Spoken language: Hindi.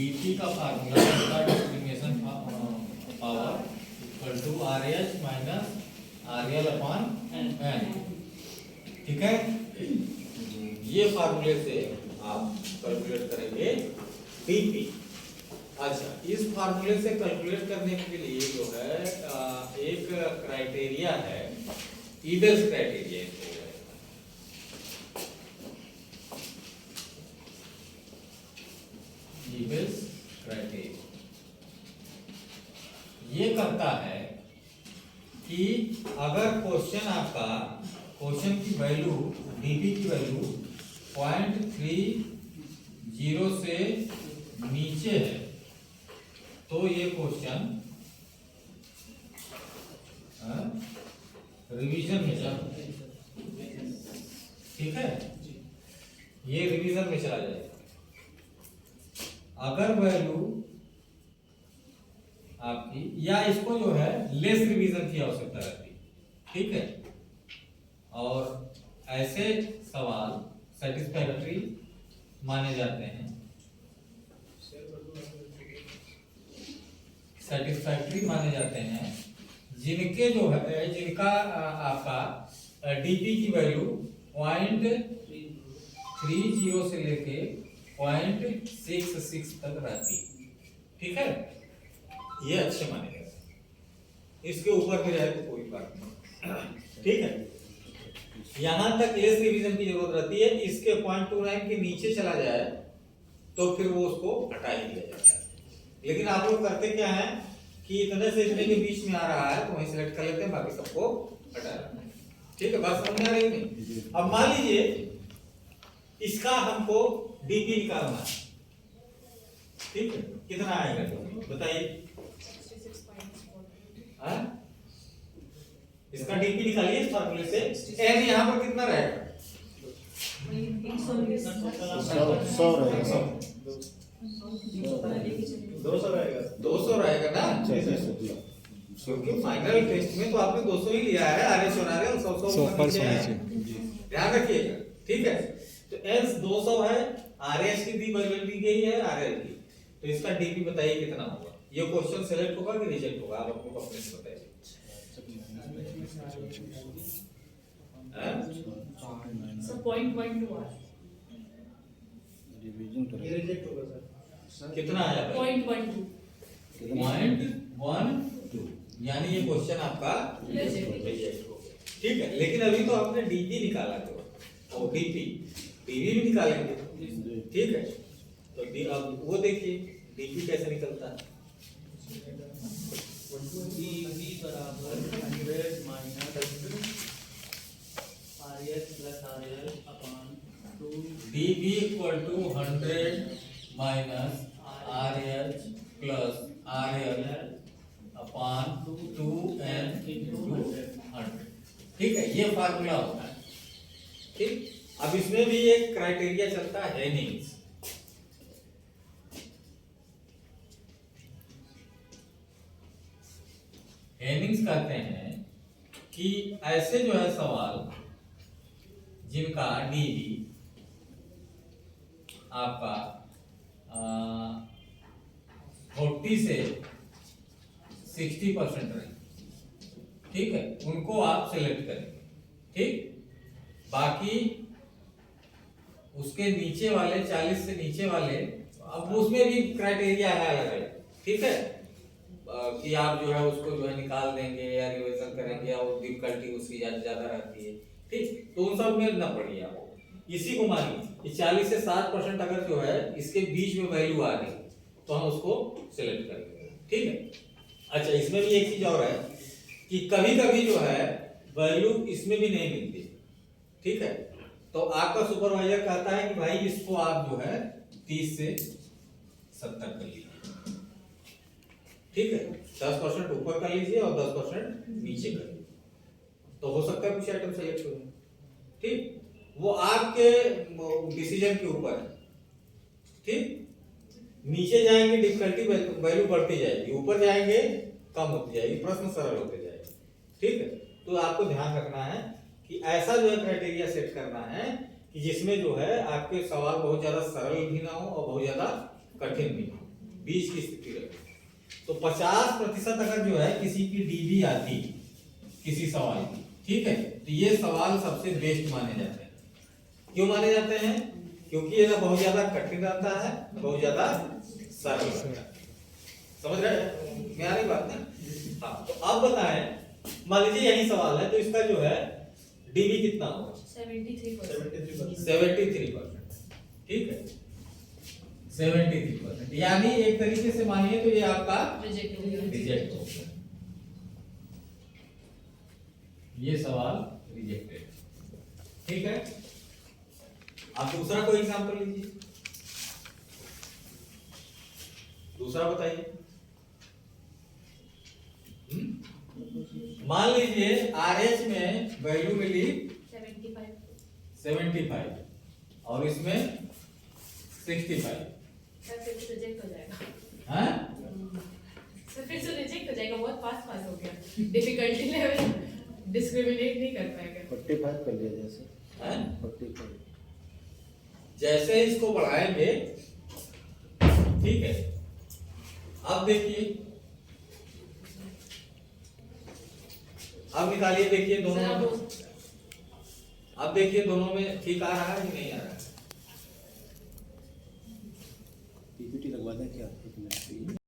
dp का फार्मूला इसका discrimination power equal to RH minus RL upon n। ठीक है, ये फार्मूले से आप कैलकुलेट करेंगे dp। अच्छा, इस फार्मूले से कैलकुलेट करने के लिए जो है एक क्राइटेरिया है, ईबेल्स क्राइटेरिया। ईबेल्स क्राइटेरिया ये करता है कि अगर क्वेश्चन की वैल्यू dp की वैल्यू 0.30 से नीचे है तो ये क्वेश्चन रिवीजन में चला, ठीक है, ये रिवीजन में चला जाएगा। अगर वैल्यू आपकी या इसको जो है लेस रिवीजन की आवश्यकता रहती है, ठीक है, और ऐसे सवाल सेटिस्फैक्टरी माने जाते हैं, सेटिस्फैक्टरी माने जाते हैं जिनके जो है जिनका आपका डीपी की वैल्यू 0.30 से लेके 0.66 तक रहती है, ठीक है, ये अच्छे माने जाते हैं। इसके ऊपर भी रहे तो कोई बात नहीं, ठीक है। यहां तक लेस रिवीजन की जरूरत रहती है, इसके 0.29 के नीचे चला जाए तो फिर वो उसको हटा ही दिया जाता है। लेकिन आप लोग करते क्या है कि इतने से इतने के बीच में आ रहा है तो वहीं सिलेक्ट कर लेते हैं, बाकी सबको हटा लेते हैं, ठीक है। बात समझ में आ रही नहीं? अब मान लीजिए इसका हमको डीपी निकालना है, ठीक है, कितना आएगा बताइए। इसका डीपी निकालिए इस फार्मूले से। एन यहाँ पर कितना रहेगा? 200 रहेगा ना, क्योंकि फाइनल टेस्ट में तो आपने 200 ही लिया है, आरएच और आरएल 100 पर ध्यान रखिएगा, ठीक है। तो एन 200 है, आरएच की दी गई है, आरएल की, तो इसका डीपी बताइए कितना होगा। ये क्वेश्चन सेलेक्ट होगा कि रिजेक्ट होगा, आप अपने अपने से बताइए। कितना आया? 0.12, यानी ये क्वेश्चन आपका रिजेक्ट हो गया, ठीक है। लेकिन अभी तो आपने डीपी निकाला था और डीपी भी निकालेंगे, ठीक है। तो अब वो देखिए डीपी कैसे निकलता है। डीपी बराबर 100 minus RS plus RL upon 2। DB equal to 100 minus RL plus RL upon 2n into 100, ठीक है, ये फार्मूला होता है, ठीक। अब इसमें भी एक क्राइटेरिया चलता है हेनिंग्स। हेनिंग्स कहते हैं कि ऐसे जो है सवाल जिनका डीबी आपका 40 से 60% रहे, ठीक है, उनको आप सिलेक्ट करेंगे, ठीक। बाकी उसके नीचे वाले 40 से नीचे वाले, अब उसमें भी क्राइटेरिया है अलग अलग, ठीक है, कि आप जो है उसको जो है निकाल देंगे या रिवीजन करेंगे और डिफिकल्टी उसकी ज्यादा रहती है, ठीक। तो उन सब में ना पड़िए आपको, इसी को मान लीजिए 40 से 60% अगर जो है इसके बीच में वैल्यू आ रही तो हम उसको सिलेक्ट करेंगे, ठीक है। अच्छा, इसमें भी एक चीज और है कि कभी कभी जो है वैल्यू इसमें भी नहीं मिलती, ठीक है। तो आपका सुपरवाइजर कहता है कि भाई इसको आप जो है 30 से 70 कर लीजिए, ठीक है, 10% ऊपर कर लीजिए और 10% नीचे कर लीजिए, तो हो सकता है कुछ आइटम सेलेक्ट हो, ठीक। वो आपके डिसीजन के ऊपर है, ठीक। नीचे जाएंगे डिफिकल्टी वैल्यू बढ़ती जाएगी, ऊपर जाएंगे कम होती जाएगी, प्रश्न सरल होते जाएंगे, ठीक है। तो आपको ध्यान रखना है कि ऐसा जो है क्राइटेरिया सेट करना है कि जिसमें जो है आपके सवाल बहुत ज्यादा सरल भी ना हो और बहुत ज्यादा कठिन भी ना हो, बीच की स्थिति रहे। तो 50% अगर जो है किसी की डीबी आती किसी सवाल की, ठीक है, तो ये सवाल सबसे बेस्ट माने जाते हैं। क्यों माने जाते हैं? क्योंकि ये ना बहुत ज्यादा कठिन रहता है, बहुत ज्यादा सरल रहता है। समझ रहे मैं आ रही बात ना? हाँ, तो अब बताएं, मान लीजिए यही सवाल है, तो इसका जो है डीबी कितना होगा? 73%। ठीक है, 73%, यानी एक तरीके से मानिए तो ये आपका रिजेक्ट हो गया, ये सवाल रिजेक्टेड। ठीक है, आप दूसरा कोई एग्जांपल लीजिए, दूसरा बताइए। मान लीजिए RH में वैल्यू मिली 75 और इसमें 65। फिर से रिजेक्ट हो जाएगा। हैं? फिर से रिजेक्ट हो जाएगा, बहुत फास्ट हो गया, डिफिकल्टी लेवल डिस्क्रिमिनेट नहीं कर पाएगा। 45 कर लिया जैसे, हैं? 45। जैसे इसको बढ़ाएंगे, ठीक है, अब देखिए, अब निकालिए, देखिए दोनों में, अब देखिए दोनों में ठीक आ रहा है कि नहीं आ रहा है? पीपीटी लगवा दें क्या? एक मिनट।